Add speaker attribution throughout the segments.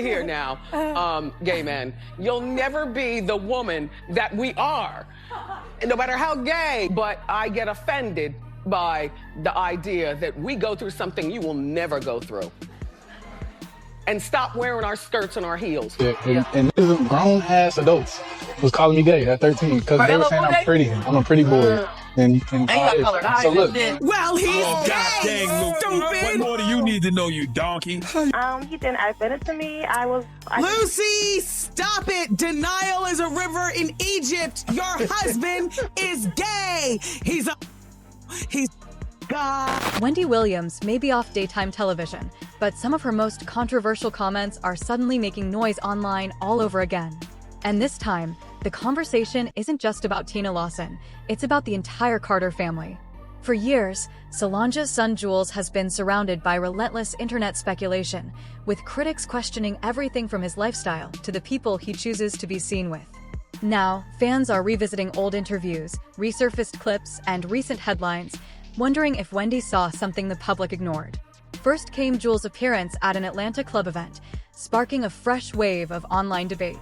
Speaker 1: see here now, gay men. You'll never be the woman that we are, no matter how gay. But I get offended by the idea that we go through something you will never go through. And stop wearing our skirts and our heels.
Speaker 2: Yeah, and grown-ass adults was calling me gay at 13 because they were saying I'm pretty. I'm a pretty boy. And so look.
Speaker 1: Well, he's gay, stupid.
Speaker 3: What more do you need to know, you donkey?
Speaker 4: He didn't admit it to me.
Speaker 1: Lucy, stop it. Denial is a river in Egypt. Your husband is gay. He's God.
Speaker 5: Wendy Williams may be off daytime television, but some of her most controversial comments are suddenly making noise online all over again. And this time, the conversation isn't just about Tina Lawson, it's about the entire Carter family. For years, Solange's son Jules has been surrounded by relentless internet speculation, with critics questioning everything from his lifestyle to the people he chooses to be seen with. Now, fans are revisiting old interviews, resurfaced clips, and recent headlines, wondering if Wendy saw something the public ignored. First came Jules' appearance at an Atlanta club event, sparking a fresh wave of online debate.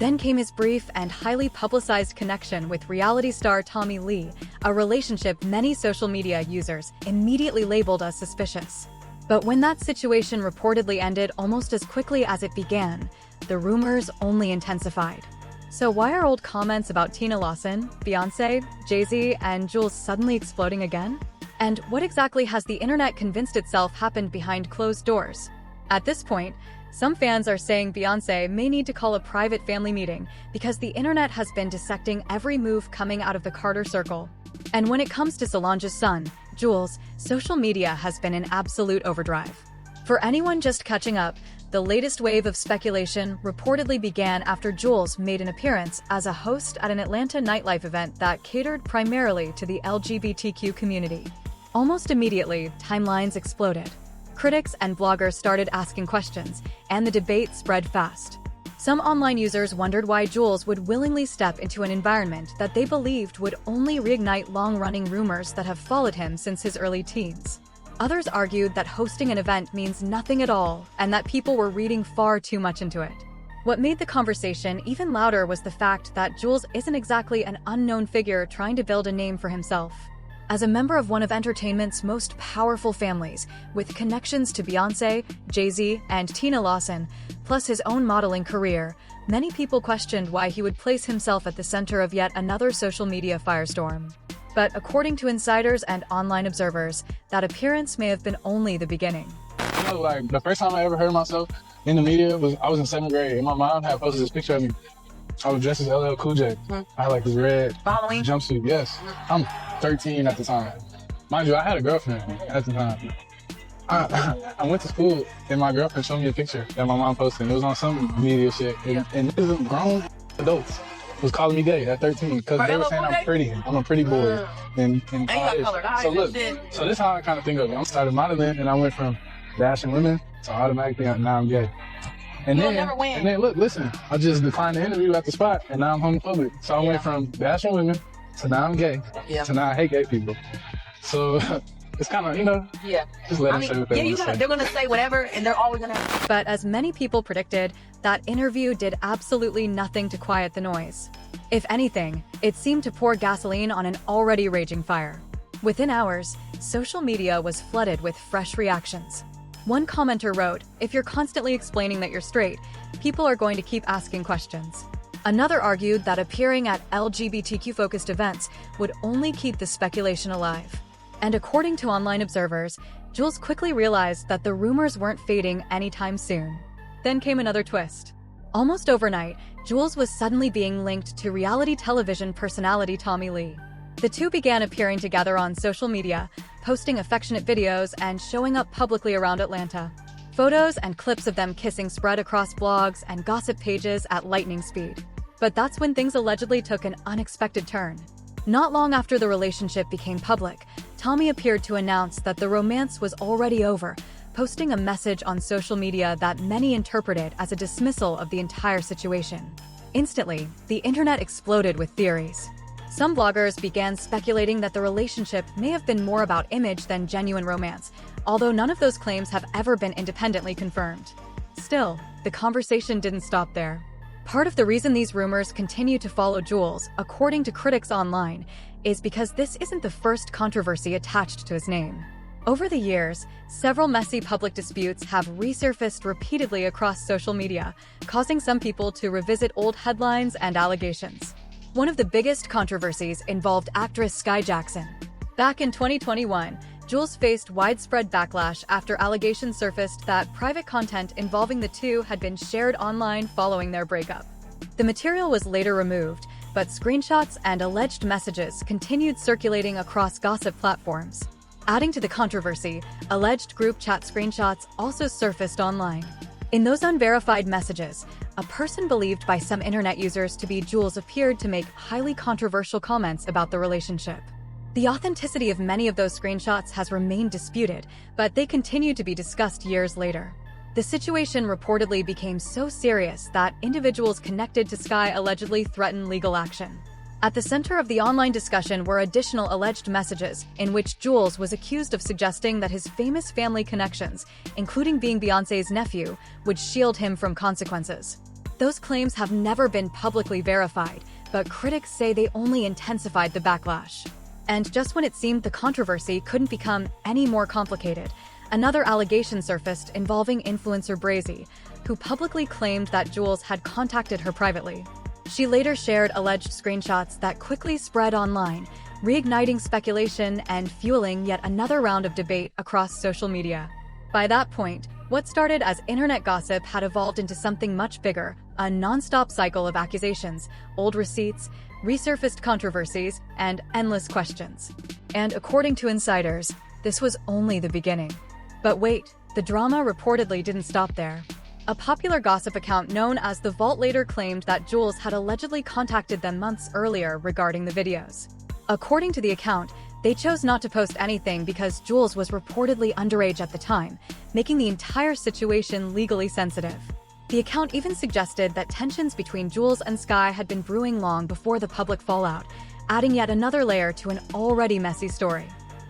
Speaker 5: Then came his brief and highly publicized connection with reality star Tommy Lee, a relationship many social media users immediately labeled as suspicious. But when that situation reportedly ended almost as quickly as it began, the rumors only intensified. So why are old comments about Tina Lawson, Beyoncé, Jay-Z, and Jules suddenly exploding again? And what exactly has the internet convinced itself happened behind closed doors? At this point, some fans are saying Beyoncé may need to call a private family meeting because the internet has been dissecting every move coming out of the Carter circle. And when it comes to Solange's son, Jules, social media has been in absolute overdrive. For anyone just catching up, the latest wave of speculation reportedly began after Jules made an appearance as a host at an Atlanta nightlife event that catered primarily to the LGBTQ community. Almost immediately, timelines exploded. Critics and bloggers started asking questions, and the debate spread fast. Some online users wondered why Jules would willingly step into an environment that they believed would only reignite long-running rumors that have followed him since his early teens. Others argued that hosting an event means nothing at all, and that people were reading far too much into it. What made the conversation even louder was the fact that Jules isn't exactly an unknown figure trying to build a name for himself. As a member of one of entertainment's most powerful families, with connections to Beyoncé, Jay-Z, and Tina Lawson, plus his own modeling career, many people questioned why he would place himself at the center of yet another social media firestorm. But according to insiders and online observers, that appearance may have been only the beginning.
Speaker 2: You know, like, the first time I ever heard myself in the media was I was in 7th grade, and my mom had posted this picture of me. I was dressed as LL Cool J. I had like this red jumpsuit. Yes, I'm 13 at the time. Mind you, I had a girlfriend at the time. I went to school and my girlfriend showed me a picture that my mom posted. It was on some media shit. And these grown adults was calling me gay at 13 because they were saying I'm pretty. I'm a pretty boy. And so look, so this is how I kind of think of it. I started modeling and I went from bashing women to automatically now I'm gay. And then look, listen, I just declined the interview at the spot and now I'm homophobic. So I went from bashing women to now I'm gay to now I hate gay people. So it's kind of, you know, just let them say what they want to say.
Speaker 6: They're going to say whatever and they're always going to.
Speaker 5: But as many people predicted, that interview did absolutely nothing to quiet the noise. If anything, it seemed to pour gasoline on an already raging fire. Within hours, social media was flooded with fresh reactions. One commenter wrote, "If you're constantly explaining that you're straight, people are going to keep asking questions." Another argued that appearing at LGBTQ-focused events would only keep the speculation alive. And according to online observers, Jules quickly realized that the rumors weren't fading anytime soon. Then came another twist. Almost overnight, Jules was suddenly being linked to reality television personality Tommy Lee. The two began appearing together on social media, posting affectionate videos and showing up publicly around Atlanta. Photos and clips of them kissing spread across blogs and gossip pages at lightning speed. But that's when things allegedly took an unexpected turn. Not long after the relationship became public, Tommy appeared to announce that the romance was already over, posting a message on social media that many interpreted as a dismissal of the entire situation. Instantly, the internet exploded with theories. Some bloggers began speculating that the relationship may have been more about image than genuine romance, although none of those claims have ever been independently confirmed. Still, the conversation didn't stop there. Part of the reason these rumors continue to follow Jules, according to critics online, is because this isn't the first controversy attached to his name. Over the years, several messy public disputes have resurfaced repeatedly across social media, causing some people to revisit old headlines and allegations. One of the biggest controversies involved actress Sky Jackson. Back in 2021, Jules faced widespread backlash after allegations surfaced that private content involving the two had been shared online following their breakup. The material was later removed, but screenshots and alleged messages continued circulating across gossip platforms. Adding to the controversy, alleged group chat screenshots also surfaced online. In those unverified messages, a person believed by some internet users to be Jules appeared to make highly controversial comments about the relationship. The authenticity of many of those screenshots has remained disputed, but they continue to be discussed years later. The situation reportedly became so serious that individuals connected to Sky allegedly threatened legal action. At the center of the online discussion were additional alleged messages in which Jules was accused of suggesting that his famous family connections, including being Beyoncé's nephew, would shield him from consequences. Those claims have never been publicly verified, but critics say they only intensified the backlash. And just when it seemed the controversy couldn't become any more complicated, another allegation surfaced involving influencer Brazy, who publicly claimed that Jules had contacted her privately. She later shared alleged screenshots that quickly spread online, reigniting speculation and fueling yet another round of debate across social media. By that point, what started as internet gossip had evolved into something much bigger, a non-stop cycle of accusations, old receipts, resurfaced controversies, and endless questions. And according to insiders, this was only the beginning. But wait, the drama reportedly didn't stop there. A popular gossip account known as The Vault later claimed that Jules had allegedly contacted them months earlier regarding the videos. According to the account, they chose not to post anything because Jules was reportedly underage at the time, making the entire situation legally sensitive. The account even suggested that tensions between Jules and Sky had been brewing long before the public fallout, adding yet another layer to an already messy story.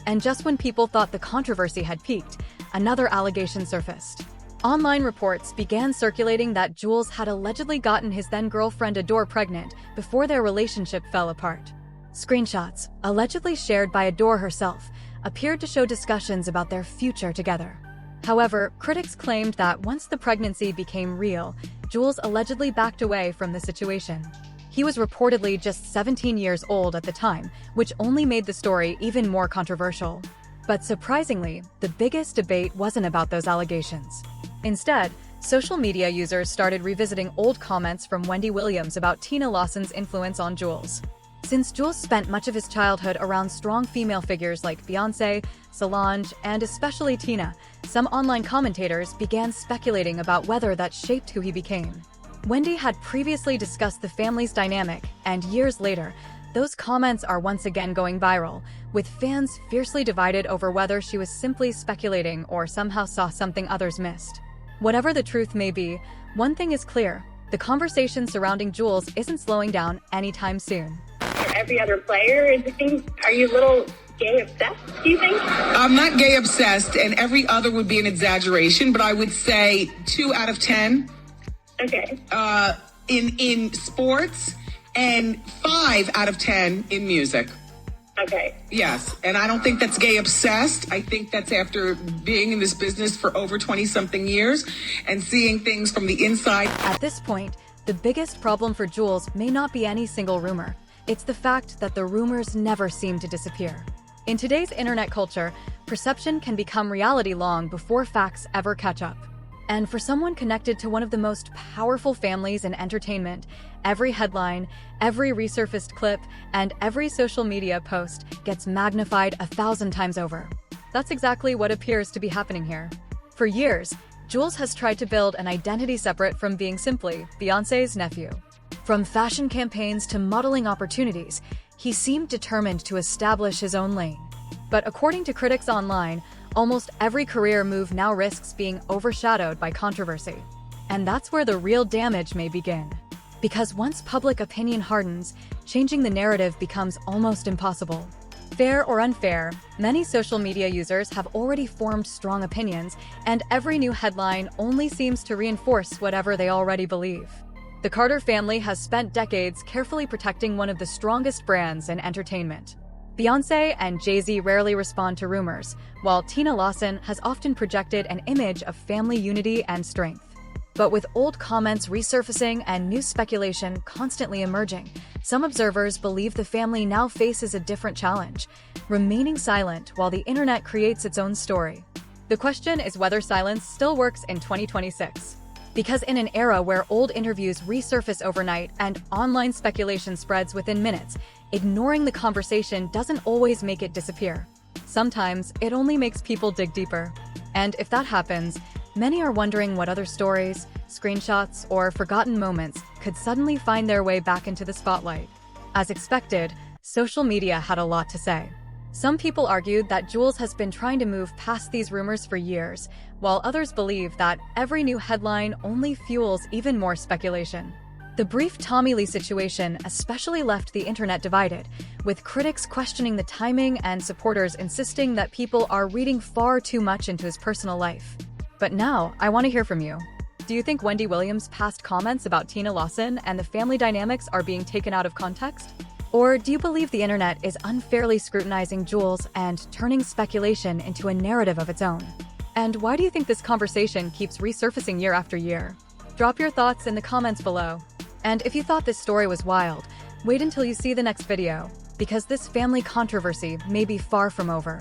Speaker 5: And just when people thought the controversy had peaked, another allegation surfaced. Online reports began circulating that Jules had allegedly gotten his then-girlfriend Adore pregnant before their relationship fell apart. Screenshots, allegedly shared by Adore herself, appeared to show discussions about their future together. However, critics claimed that once the pregnancy became real, Jules allegedly backed away from the situation. He was reportedly just 17 years old at the time, which only made the story even more controversial. But surprisingly, the biggest debate wasn't about those allegations. Instead, social media users started revisiting old comments from Wendy Williams about Tina Lawson's influence on Jules. Since Jules spent much of his childhood around strong female figures like Beyoncé, Solange, and especially Tina, some online commentators began speculating about whether that shaped who he became. Wendy had previously discussed the family's dynamic, and years later, those comments are once again going viral, with fans fiercely divided over whether she was simply speculating or somehow saw something others missed. Whatever the truth may be, one thing is clear: the conversation surrounding Jules isn't slowing down anytime soon.
Speaker 4: Every other player, are you a little gay obsessed, do you think?
Speaker 7: I'm not gay obsessed, and every other would be an exaggeration, but I would say 2 out of 10.
Speaker 4: Okay.
Speaker 7: In sports, and 5 out of 10 in music.
Speaker 4: Okay.
Speaker 7: Yes, and I don't think that's gay obsessed. I think that's after being in this business for over 20-something years and seeing things from the inside.
Speaker 5: At this point, the biggest problem for Jules may not be any single rumor. It's the fact that the rumors never seem to disappear. In today's internet culture, perception can become reality long before facts ever catch up. And for someone connected to one of the most powerful families in entertainment, every headline, every resurfaced clip, and every social media post gets magnified 1,000 times over. That's exactly what appears to be happening here. For years, Jules has tried to build an identity separate from being simply Beyoncé's nephew. From fashion campaigns to modeling opportunities, he seemed determined to establish his own lane. But according to critics online, almost every career move now risks being overshadowed by controversy. And that's where the real damage may begin. Because once public opinion hardens, changing the narrative becomes almost impossible. Fair or unfair, many social media users have already formed strong opinions, and every new headline only seems to reinforce whatever they already believe. The Carter family has spent decades carefully protecting one of the strongest brands in entertainment. Beyoncé and Jay-Z rarely respond to rumors, while Tina Lawson has often projected an image of family unity and strength. But with old comments resurfacing and new speculation constantly emerging, some observers believe the family now faces a different challenge, remaining silent while the internet creates its own story. The question is whether silence still works in 2026. Because in an era where old interviews resurface overnight and online speculation spreads within minutes, ignoring the conversation doesn't always make it disappear. Sometimes it only makes people dig deeper. And if that happens, many are wondering what other stories, screenshots, or forgotten moments could suddenly find their way back into the spotlight. As expected, social media had a lot to say. Some people argued that Jules has been trying to move past these rumors for years, while others believe that every new headline only fuels even more speculation. The brief Tommy Lee situation especially left the internet divided, with critics questioning the timing and supporters insisting that people are reading far too much into his personal life. But now, I want to hear from you. Do you think Wendy Williams' past comments about Tina Lawson and the family dynamics are being taken out of context? Or do you believe the internet is unfairly scrutinizing Jules and turning speculation into a narrative of its own? And why do you think this conversation keeps resurfacing year after year? Drop your thoughts in the comments below. And if you thought this story was wild, wait until you see the next video, because this family controversy may be far from over.